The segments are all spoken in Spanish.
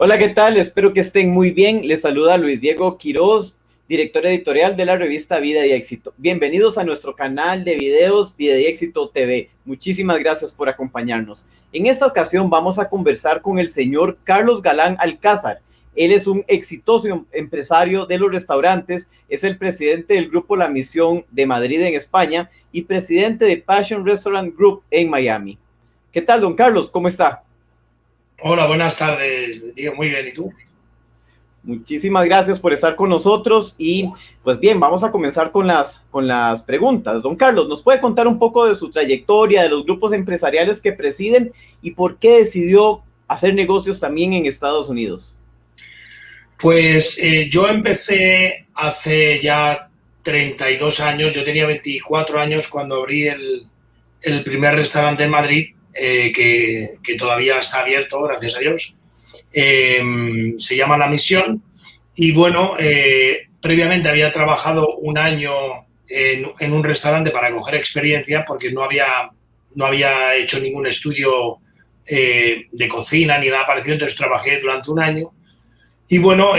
Hola, ¿qué tal? Espero que estén muy bien. Les saluda Luis Diego Quiroz, director editorial de la revista Vida y Éxito. Bienvenidos a nuestro canal de videos Vida y Éxito TV. Muchísimas gracias por acompañarnos. En esta ocasión vamos a conversar con el señor Carlos Galán Alcázar. Él es un exitoso empresario de los restaurantes, es el presidente del Grupo La Misión de Madrid en España y presidente de Passion Restaurant Group en Miami. ¿Qué tal, don Carlos? ¿Cómo está? Hola, buenas tardes, Diego. Muy bien, ¿y tú? Muchísimas gracias por estar con nosotros y pues bien, vamos a comenzar con las preguntas. Don Carlos, ¿nos puede contar un poco de su trayectoria, de los grupos empresariales que presiden y por qué decidió hacer negocios también en Estados Unidos? Pues yo empecé hace ya 32 años, yo tenía 24 años cuando abrí el primer restaurante en Madrid, que todavía está abierto, gracias a Dios. Se llama La Misión y bueno, previamente había trabajado un año en un restaurante para coger experiencia porque no había hecho ningún estudio de cocina ni nada parecido, entonces trabajé durante un año. Y bueno,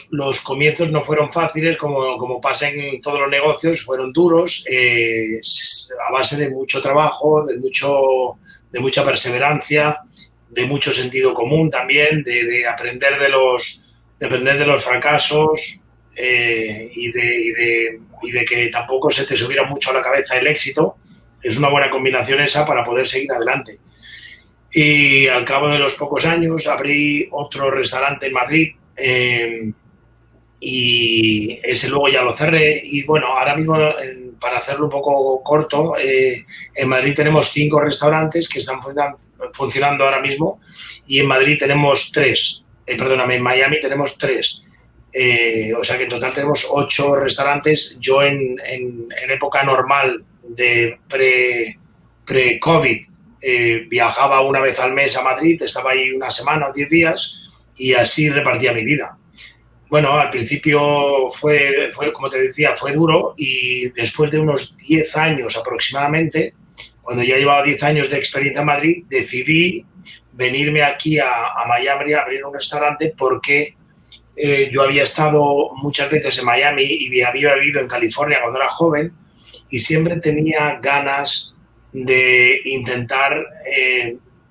los comienzos no fueron fáciles, como pasa en todos los negocios, fueron duros, a base de mucho trabajo, de mucha perseverancia, de mucho sentido común también, de aprender de los fracasos y de que tampoco se te subiera mucho a la cabeza el éxito. Es una buena combinación esa para poder seguir adelante. Y al cabo de los pocos años abrí otro restaurante en Madrid, y ese luego ya lo cerré. Y bueno, ahora mismo, para hacerlo un poco corto, en Madrid tenemos 5 restaurantes que están funcionando ahora mismo y en Madrid tenemos 3. Perdóname, en Miami tenemos 3. O sea que en total tenemos 8 restaurantes. Yo en época normal de pre-COVID viajaba una vez al mes a Madrid, estaba ahí una semana o 10 días y así repartía mi vida. Bueno, al principio fue, como te decía, fue duro y después de unos 10 años aproximadamente, cuando ya llevaba 10 años de experiencia en Madrid, decidí venirme aquí a Miami a abrir un restaurante porque yo había estado muchas veces en Miami y había vivido en California cuando era joven y siempre tenía ganas de intentar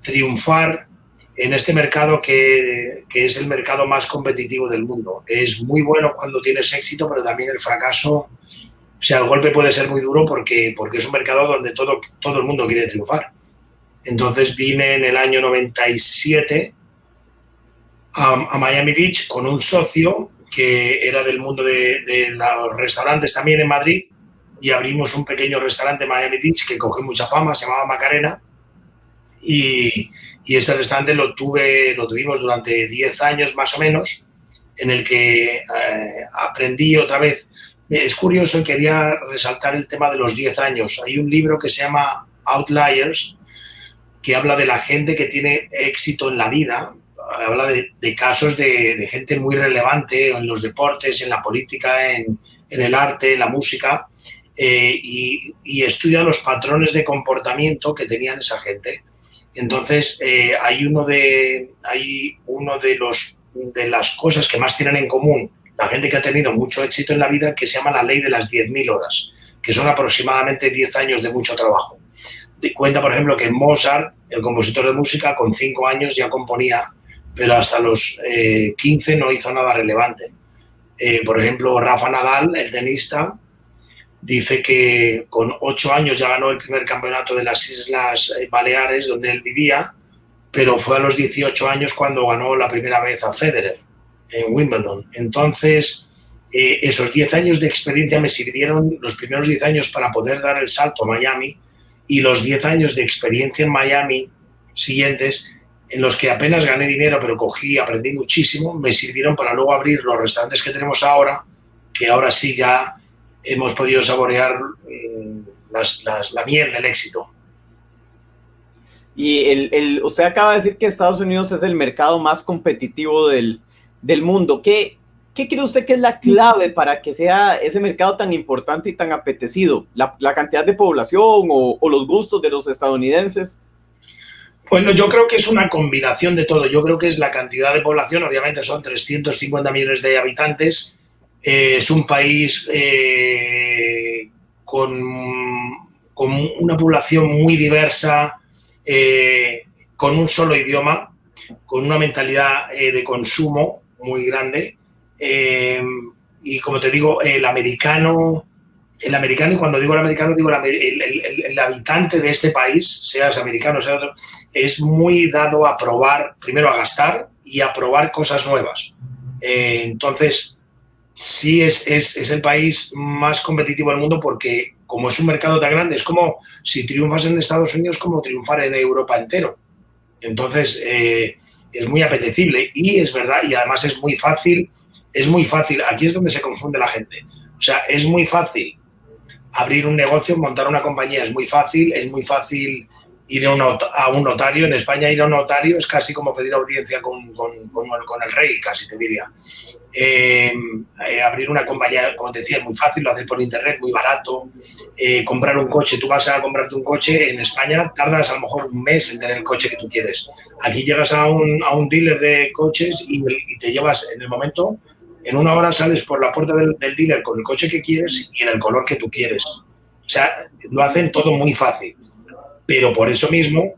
triunfar en este mercado que es el mercado más competitivo del mundo. Es muy bueno cuando tienes éxito, pero también el fracaso, o sea, el golpe puede ser muy duro porque es un mercado donde todo el mundo quiere triunfar. Entonces vine en el año 97 a Miami Beach con un socio que era del mundo de los restaurantes también en Madrid y abrimos un pequeño restaurante en Miami Beach que cogió mucha fama, se llamaba Macarena. Y ese restaurante lo tuvimos durante 10 años más o menos, en el que aprendí otra vez. Es curioso y quería resaltar el tema de los 10 años. Hay un libro que se llama Outliers, que habla de la gente que tiene éxito en la vida, habla de casos de gente muy relevante en los deportes, en la política, en el arte, en la música, y estudia los patrones de comportamiento que tenían esa gente. Entonces, hay uno de las cosas que más tienen en común la gente que ha tenido mucho éxito en la vida, que se llama la ley de las 10.000 horas, que son aproximadamente 10 años de mucho trabajo. Cuenta, por ejemplo, que Mozart, el compositor de música, con 5 años ya componía, pero hasta los 15 no hizo nada relevante. Por ejemplo, Rafa Nadal, el tenista, dice que con 8 años ya ganó el primer campeonato de las Islas Baleares, donde él vivía, pero fue a los 18 años cuando ganó la primera vez a Federer en Wimbledon. Entonces, esos 10 años de experiencia me sirvieron, los primeros 10 años, para poder dar el salto a Miami, y los 10 años de experiencia en Miami siguientes, en los que apenas gané dinero, pero aprendí muchísimo, me sirvieron para luego abrir los restaurantes que tenemos ahora, que ahora sí ya hemos podido saborear la miel del éxito. Y usted acaba de decir que Estados Unidos es el mercado más competitivo del mundo. ¿Qué cree usted que es la clave para que sea ese mercado tan importante y tan apetecido? ¿La cantidad de población o los gustos de los estadounidenses? Bueno, yo creo que es una combinación de todo. Yo creo que es la cantidad de población, obviamente son 350 millones de habitantes. Es un país con una población muy diversa, con un solo idioma, con una mentalidad de consumo muy grande. Y como te digo, el americano, y cuando digo el americano, digo el habitante de este país, seas americano, sea otro, es muy dado a probar, primero a gastar y a probar cosas nuevas. Entonces, sí es el país más competitivo del mundo porque como es un mercado tan grande, es como si triunfas en Estados Unidos como triunfar en Europa entero. Entonces, es muy apetecible y es verdad, y además es muy fácil, aquí es donde se confunde la gente. O sea, es muy fácil abrir un negocio, montar una compañía, es muy fácil ir a un notario. En España ir a un notario es casi como pedir audiencia con el rey, casi te diría. Abrir una compañía, como te decía, es muy fácil, lo hacer por internet, muy barato. Comprar un coche, tú vas a comprarte un coche, en España tardas a lo mejor un mes en tener el coche que tú quieres. Aquí llegas a un dealer de coches y te llevas en el momento, en una hora sales por la puerta del dealer con el coche que quieres y en el color que tú quieres. O sea, lo hacen todo muy fácil. Pero por eso mismo,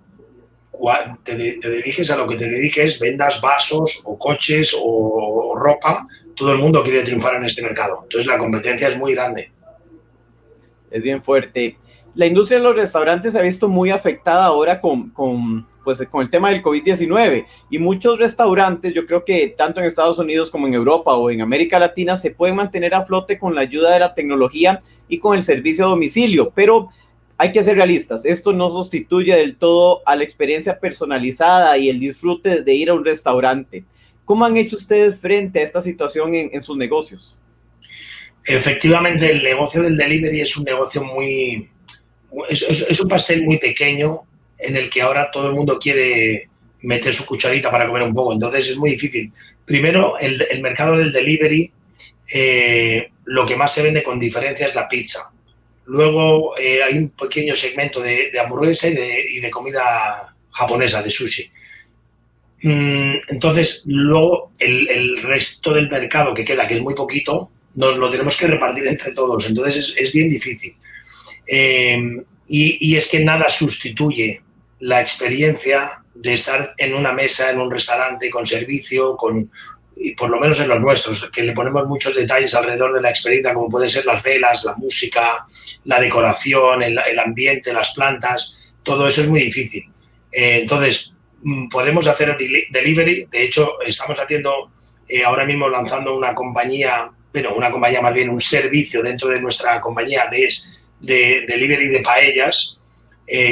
te dediques a lo que te dediques, vendas vasos o coches o ropa, todo el mundo quiere triunfar en este mercado. Entonces la competencia es muy grande. Es bien fuerte. La industria de los restaurantes se ha visto muy afectada ahora con el tema del COVID-19 y muchos restaurantes, yo creo que tanto en Estados Unidos como en Europa o en América Latina, se pueden mantener a flote con la ayuda de la tecnología y con el servicio a domicilio, pero hay que ser realistas, esto no sustituye del todo a la experiencia personalizada y el disfrute de ir a un restaurante. ¿Cómo han hecho ustedes frente a esta situación en sus negocios? Efectivamente, el negocio del delivery es un negocio es un pastel muy pequeño en el que ahora todo el mundo quiere meter su cucharita para comer un poco, entonces es muy difícil. Primero, el mercado del delivery, lo que más se vende con diferencia es la pizza. Luego hay un pequeño segmento de hamburguesa y de comida japonesa, de sushi. Entonces, luego el resto del mercado que queda, que es muy poquito, nos lo tenemos que repartir entre todos. Entonces, es bien difícil. Y es que nada sustituye la experiencia de estar en una mesa, en un restaurante, con servicio, y por lo menos en los nuestros, que le ponemos muchos detalles alrededor de la experiencia, como pueden ser las velas, la música, la decoración, el ambiente, las plantas, todo eso es muy difícil. Entonces, podemos hacer el delivery. De hecho, estamos haciendo, ahora mismo lanzando una compañía más bien un servicio dentro de nuestra compañía de delivery de paellas,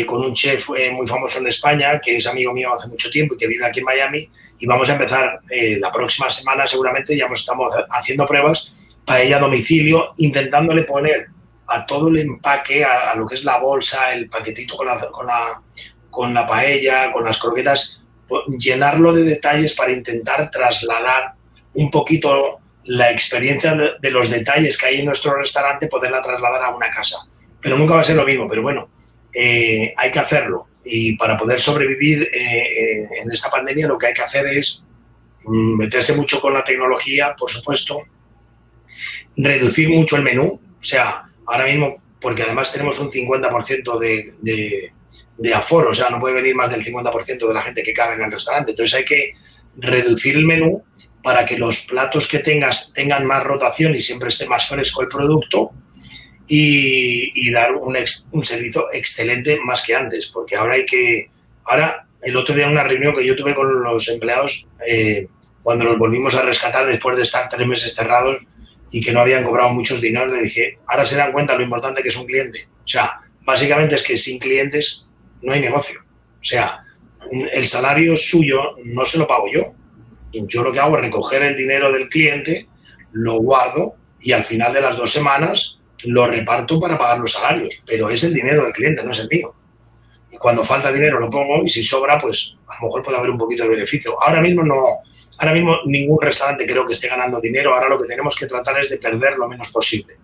con un chef muy famoso en España, que es amigo mío hace mucho tiempo y que vive aquí en Miami, y vamos a empezar la próxima semana seguramente, ya estamos haciendo pruebas, paella a domicilio, intentándole poner a todo el empaque, a lo que es la bolsa, el paquetito con la paella, con las croquetas, llenarlo de detalles para intentar trasladar un poquito la experiencia de los detalles que hay en nuestro restaurante, poderla trasladar a una casa. Pero nunca va a ser lo mismo, pero bueno, hay que hacerlo. Y para poder sobrevivir en esta pandemia, lo que hay que hacer es meterse mucho con la tecnología, por supuesto, reducir mucho el menú. O sea, ahora mismo, porque además tenemos un 50% de aforo, o sea, no puede venir más del 50% de la gente que cabe en el restaurante. Entonces hay que reducir el menú para que los platos que tengan más rotación y siempre esté más fresco el producto, y dar un servicio excelente más que antes, porque ahora el otro día en una reunión que yo tuve con los empleados, cuando los volvimos a rescatar después de estar 3 meses cerrados y que no habían cobrado muchos dineros, le dije, ahora se dan cuenta lo importante que es un cliente. O sea, básicamente es que sin clientes no hay negocio. O sea, el salario suyo no se lo pago yo. Yo lo que hago es recoger el dinero del cliente, lo guardo y al final de las 2 semanas lo reparto para pagar los salarios, pero es el dinero del cliente, no es el mío. Y cuando falta dinero lo pongo y si sobra, pues a lo mejor puede haber un poquito de beneficio. Ahora mismo ningún restaurante creo que esté ganando dinero, ahora lo que tenemos que tratar es de perder lo menos posible.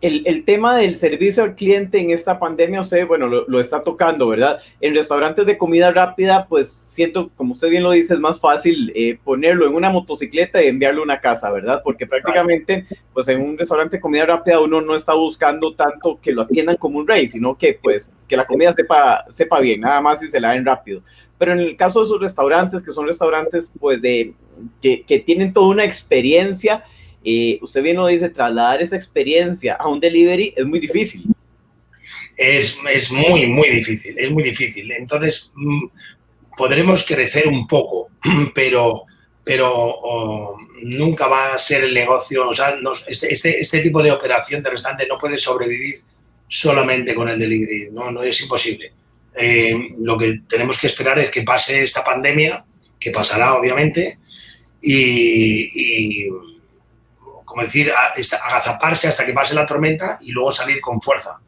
El tema del servicio al cliente en esta pandemia, usted, bueno, lo está tocando, ¿verdad? En restaurantes de comida rápida, pues siento, como usted bien lo dice, es más fácil ponerlo en una motocicleta y enviarlo a una casa, ¿verdad? Porque prácticamente, pues en un restaurante de comida rápida uno no está buscando tanto que lo atiendan como un rey, sino que, pues, que la comida sepa bien, nada más y se la den rápido. Pero en el caso de esos restaurantes, que son restaurantes, pues, que tienen toda una experiencia, usted bien lo dice, trasladar esa experiencia a un delivery es muy difícil. Es muy, muy difícil, es muy difícil. Entonces, podremos crecer un poco, pero nunca va a ser el negocio. O sea, este tipo de operación de restaurante no puede sobrevivir solamente con el delivery, no es imposible. Lo que tenemos que esperar es que pase esta pandemia, que pasará obviamente, y como decir, agazaparse hasta que pase la tormenta y luego salir con fuerza.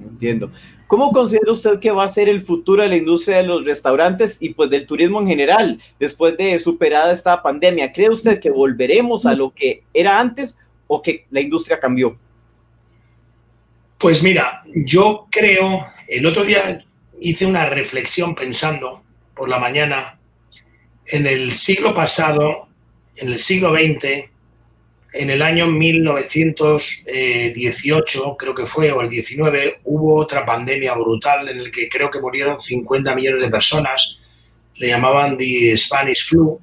Entiendo. ¿Cómo considera usted que va a ser el futuro de la industria de los restaurantes y pues del turismo en general después de superada esta pandemia? ¿Cree usted que volveremos a lo que era antes o que la industria cambió? Pues mira, yo creo, el otro día hice una reflexión pensando por la mañana en el siglo pasado, en el siglo XX, en el año 1918, creo que fue, o el 19, hubo otra pandemia brutal en la que creo que murieron 50 millones de personas. Le llamaban The Spanish Flu.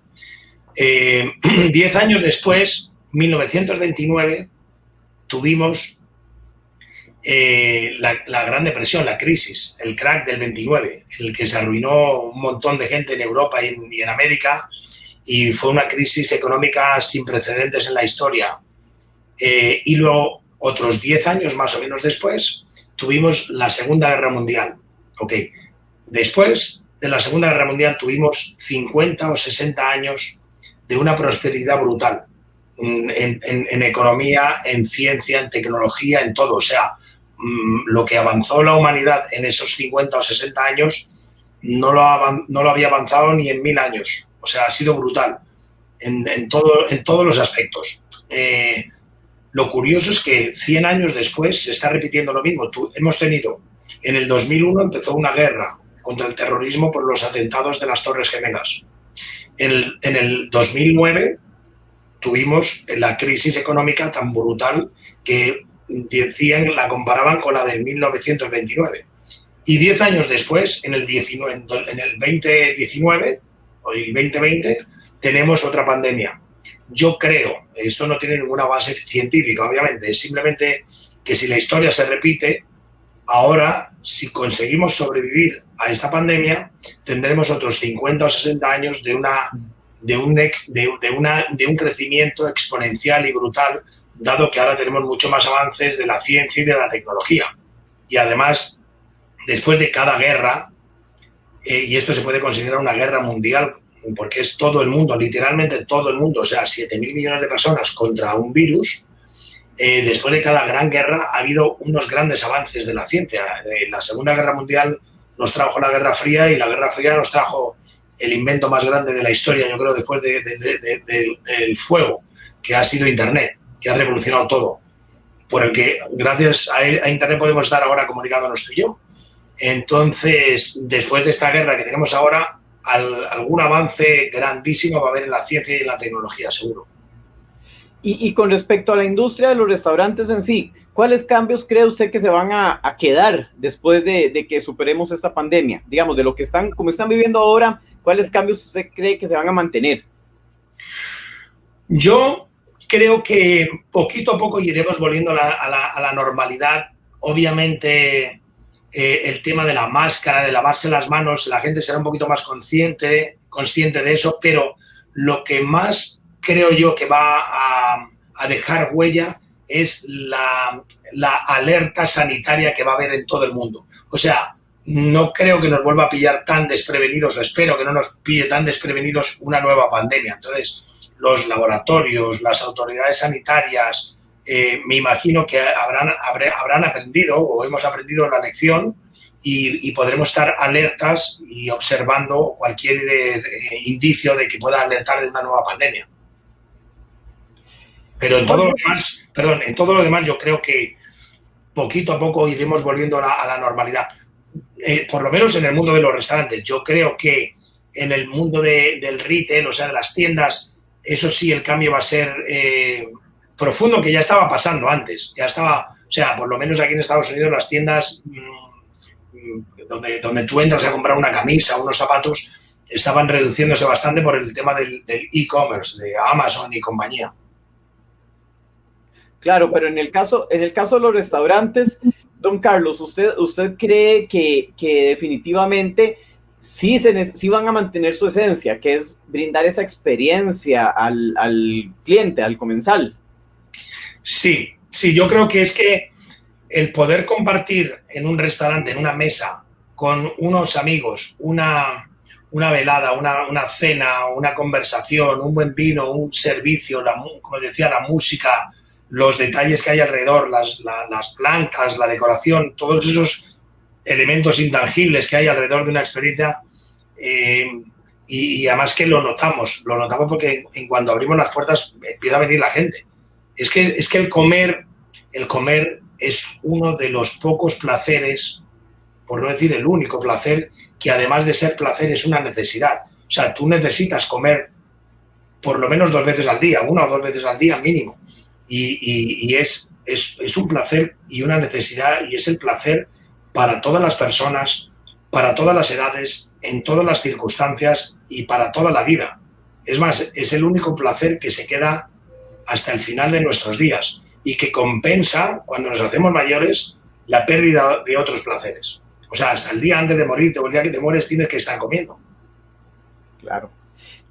10 años después, 1929, tuvimos la Gran Depresión, la crisis, el crack del 29, en el que se arruinó un montón de gente en Europa y en América, y fue una crisis económica sin precedentes en la historia. Y luego, otros 10 años más o menos después, tuvimos la Segunda Guerra Mundial. Okay. Después de la Segunda Guerra Mundial tuvimos 50 o 60 años de una prosperidad brutal en economía, en ciencia, en tecnología, en todo. O sea, lo que avanzó la humanidad en esos 50 o 60 años no lo había avanzado ni en 1000 años. O sea, ha sido brutal en todos los aspectos. Lo curioso es que 100 años después se está repitiendo lo mismo. Hemos tenido, en el 2001 empezó una guerra contra el terrorismo por los atentados de las Torres Gemelas. En el 2009 tuvimos la crisis económica tan brutal que decían, la comparaban con la del 1929. Y 10 años después, en el 2019 o el 2020, tenemos otra pandemia. Yo creo, esto no tiene ninguna base científica, obviamente, es simplemente que si la historia se repite, ahora, si conseguimos sobrevivir a esta pandemia, tendremos otros 50 o 60 años de un crecimiento exponencial y brutal, dado que ahora tenemos mucho más avances de la ciencia y de la tecnología. Y además, después de cada guerra, y esto se puede considerar una guerra mundial, porque es todo el mundo, literalmente todo el mundo, o sea, 7.000 millones de personas contra un virus. Después de cada gran guerra ha habido unos grandes avances de la ciencia. La Segunda Guerra Mundial nos trajo la Guerra Fría, y la Guerra Fría nos trajo el invento más grande de la historia, yo creo, después del fuego, que ha sido Internet, que ha revolucionado todo, por el que gracias a Internet podemos estar ahora comunicándonos tú y yo. Entonces, después de esta guerra que tenemos ahora, algún avance grandísimo va a haber en la ciencia y en la tecnología, seguro. Y con respecto a la industria de los restaurantes en sí, ¿cuáles cambios cree usted que se van a quedar después de que superemos esta pandemia? Digamos, de lo que como están viviendo ahora, ¿cuáles cambios usted cree que se van a mantener? Yo creo que poquito a poco iremos volviendo a la normalidad. Obviamente, el tema de la máscara, de lavarse las manos, la gente será un poquito más consciente de eso, pero lo que más creo yo que va a dejar huella es la alerta sanitaria que va a haber en todo el mundo. O sea, no creo que nos vuelva a pillar tan desprevenidos, o espero que no nos pille tan desprevenidos una nueva pandemia. Entonces, los laboratorios, las autoridades sanitarias, me imagino que habrán aprendido, o hemos aprendido la lección, y podremos estar alertas y observando cualquier indicio de que pueda alertar de una nueva pandemia. Pero en todo lo demás, en todo lo demás yo creo que poquito a poco iremos volviendo a la normalidad. Por lo menos en el mundo de los restaurantes. Yo creo que en el mundo del retail, o sea, de las tiendas, eso sí, el cambio va a ser profundo, que ya estaba pasando antes. Ya estaba, o sea, por lo menos aquí en Estados Unidos, las tiendas donde tú entras a comprar una camisa, unos zapatos, estaban reduciéndose bastante por el tema del e-commerce, de Amazon y compañía. Claro, pero en el caso de los restaurantes, don Carlos, ¿usted cree que definitivamente sí van a mantener su esencia, que es brindar esa experiencia al cliente, al comensal? Sí, yo creo que es que el poder compartir en un restaurante, en una mesa, con unos amigos, una velada, una cena, una conversación, un buen vino, un servicio, como decía, la música, los detalles que hay alrededor, las plantas, la decoración, todos esos elementos intangibles que hay alrededor de una experiencia, y además que lo notamos porque en cuando abrimos las puertas empieza a venir la gente. Es que el comer es uno de los pocos placeres, por no decir el único placer, que además de ser placer es una necesidad. O sea, tú necesitas comer por lo menos 2 veces al día, 1 o 2 veces al día mínimo. Y es un placer y una necesidad, y es el placer para todas las personas, para todas las edades, en todas las circunstancias y para toda la vida. Es más, es el único placer que se queda hasta el final de nuestros días y que compensa, cuando nos hacemos mayores, la pérdida de otros placeres. O sea, hasta el día antes de morirte o el día que te mueres tienes que estar comiendo. Claro.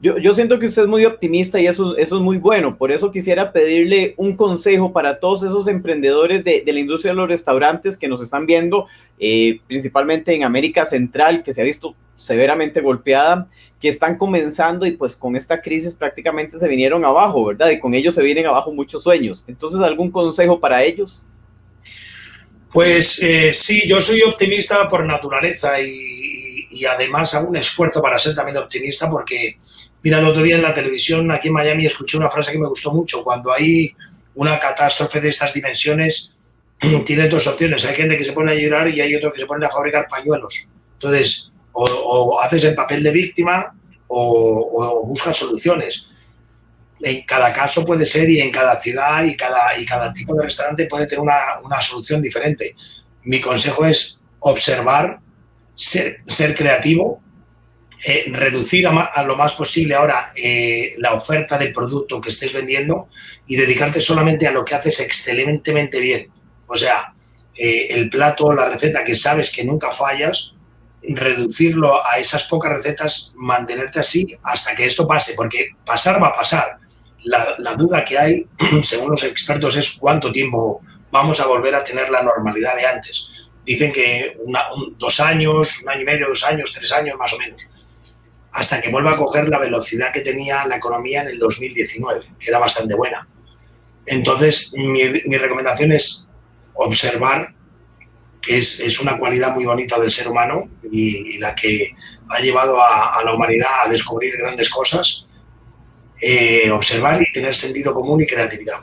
Yo siento que usted es muy optimista y eso es muy bueno. Por eso quisiera pedirle un consejo para todos esos emprendedores de la industria de los restaurantes que nos están viendo, principalmente en América Central, que se ha visto severamente golpeada, que están comenzando y pues con esta crisis prácticamente se vinieron abajo, ¿verdad? Y con ellos se vienen abajo muchos sueños. Entonces, ¿algún consejo para ellos? Pues sí, yo soy optimista por naturaleza y además hago un esfuerzo para ser también optimista porque, mira, el otro día en la televisión aquí en Miami escuché una frase que me gustó mucho. Cuando hay una catástrofe de estas dimensiones, tienes 2 opciones. Hay gente que se pone a llorar y hay otros que se ponen a fabricar pañuelos. Entonces, o haces el papel de víctima o buscas soluciones. En cada caso puede ser, y en cada ciudad y cada tipo de restaurante puede tener una solución diferente. Mi consejo es observar, ser creativo, reducir a lo más posible ahora la oferta del producto que estés vendiendo y dedicarte solamente a lo que haces excelentemente bien. O sea, el plato, la receta que sabes que nunca fallas, reducirlo a esas pocas recetas, mantenerte así hasta que esto pase, porque pasar va a pasar. La duda que hay, según los expertos, es cuánto tiempo vamos a volver a tener la normalidad de antes. Dicen que 2 años, 1 año y medio, 2 años, 3 años más o menos, hasta que vuelva a coger la velocidad que tenía la economía en el 2019, que era bastante buena. Entonces, mi recomendación es observar, que es una cualidad muy bonita del ser humano y la que ha llevado a la humanidad a descubrir grandes cosas. Observar y tener sentido común y creatividad.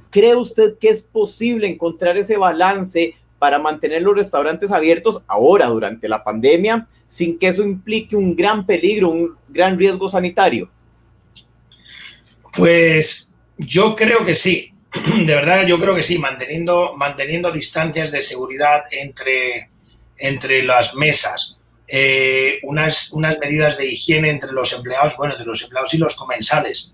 ¿Cree usted que es posible encontrar ese balance para mantener los restaurantes abiertos ahora durante la pandemia sin que eso implique un gran peligro, un gran riesgo sanitario? Pues yo creo que sí. De verdad, yo creo que sí, manteniendo distancias de seguridad entre las mesas. Unas medidas de higiene entre los empleados y los comensales.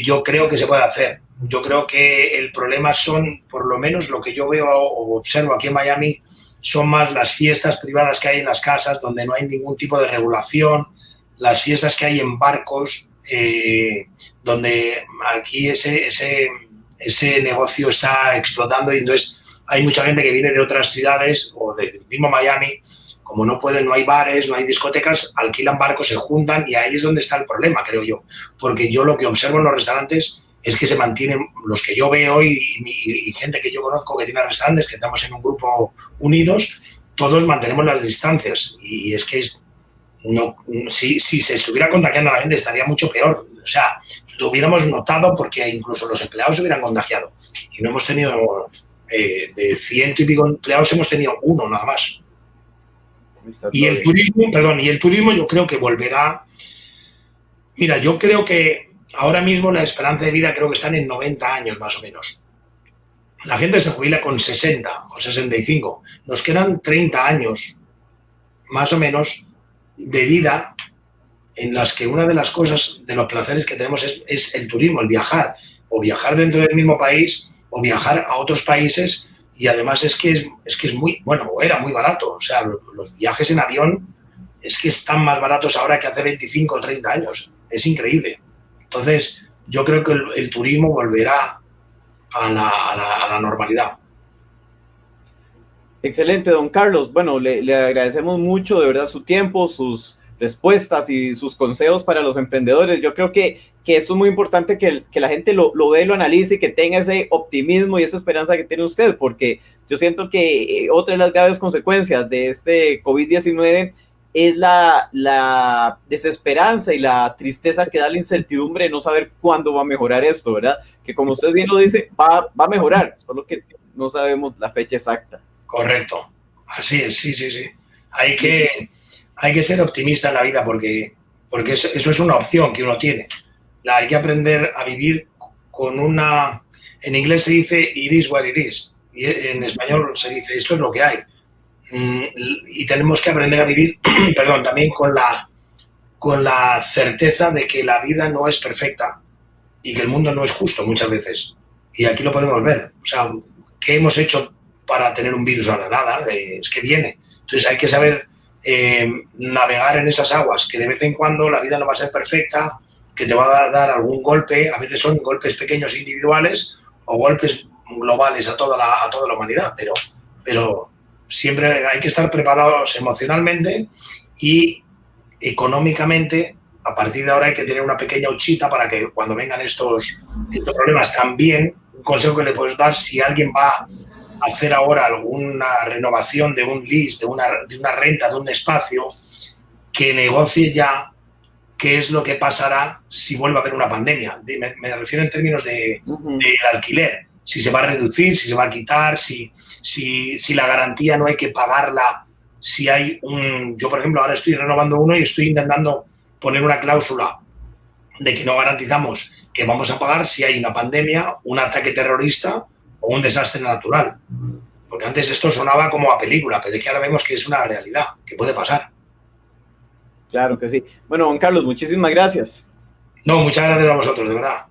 Yo creo que se puede hacer. Yo creo que el problema son, por lo menos lo que yo veo o observo aquí en Miami, son más las fiestas privadas que hay en las casas, donde no hay ningún tipo de regulación, las fiestas que hay en barcos, donde aquí ese negocio está explotando y entonces hay mucha gente que viene de otras ciudades o del mismo Miami. Como no hay bares, no hay discotecas, alquilan barcos, se juntan y ahí es donde está el problema, creo yo. Porque yo lo que observo en los restaurantes es que se mantienen, los que yo veo y gente que yo conozco que tiene restaurantes, que estamos en un grupo unidos, todos mantenemos las distancias. Y es que si se estuviera contagiando a la gente estaría mucho peor. O sea, lo hubiéramos notado porque incluso los empleados se hubieran contagiado. Y no hemos tenido, de 100 y pico empleados, hemos tenido uno nada más. Y el turismo yo creo que volverá. Mira, yo creo que ahora mismo la esperanza de vida creo que están en 90 años más o menos. La gente se jubila con 60 o 65. Nos quedan 30 años más o menos de vida en las que una de las cosas, de los placeres que tenemos es el turismo, el viajar, o viajar dentro del mismo país, o viajar a otros países, y además es que es muy, bueno, era muy barato, o sea, los viajes en avión es que están más baratos ahora que hace 25 o 30 años, es increíble. Entonces, yo creo que el turismo volverá a la normalidad. Excelente, don Carlos. Bueno, le agradecemos mucho de verdad su tiempo, sus respuestas y sus consejos para los emprendedores. Yo creo que esto es muy importante que la gente lo vea, lo analice y que tenga ese optimismo y esa esperanza que tiene usted, porque yo siento que otra de las graves consecuencias de este COVID-19 es la desesperanza y la tristeza que da la incertidumbre de no saber cuándo va a mejorar esto, ¿verdad? Que como usted bien lo dice, va a mejorar, solo que no sabemos la fecha exacta. Correcto, así es, sí. Hay que ser optimista en la vida porque eso es una opción que uno tiene. Hay que aprender a vivir con una... En inglés se dice it is what it is, y en español se dice esto es lo que hay. Y tenemos que aprender a vivir, perdón, también con la certeza de que la vida no es perfecta y que el mundo no es justo muchas veces. Y aquí lo podemos ver. O sea, ¿qué hemos hecho para tener un virus? Ahora nada, es que viene. Entonces hay que saber navegar en esas aguas, que de vez en cuando la vida no va a ser perfecta, que te va a dar algún golpe, a veces son golpes pequeños individuales o golpes globales a toda la humanidad, pero siempre hay que estar preparados emocionalmente y económicamente. A partir de ahora hay que tener una pequeña huchita para que cuando vengan estos problemas también, un consejo que le puedes dar, si alguien va a hacer ahora alguna renovación de un lease, de una renta, de un espacio, que negocie ya qué es lo que pasará si vuelve a haber una pandemia. Me refiero en términos de alquiler, si se va a reducir, si se va a quitar, si la garantía no hay que pagarla, si hay yo por ejemplo ahora estoy renovando uno y estoy intentando poner una cláusula de que no garantizamos que vamos a pagar si hay una pandemia, un ataque terrorista o un desastre natural. Porque antes esto sonaba como a película, pero es que ahora vemos que es una realidad, que puede pasar. Claro que sí. Bueno, don Carlos, muchísimas gracias. No, muchas gracias a vosotros, de verdad.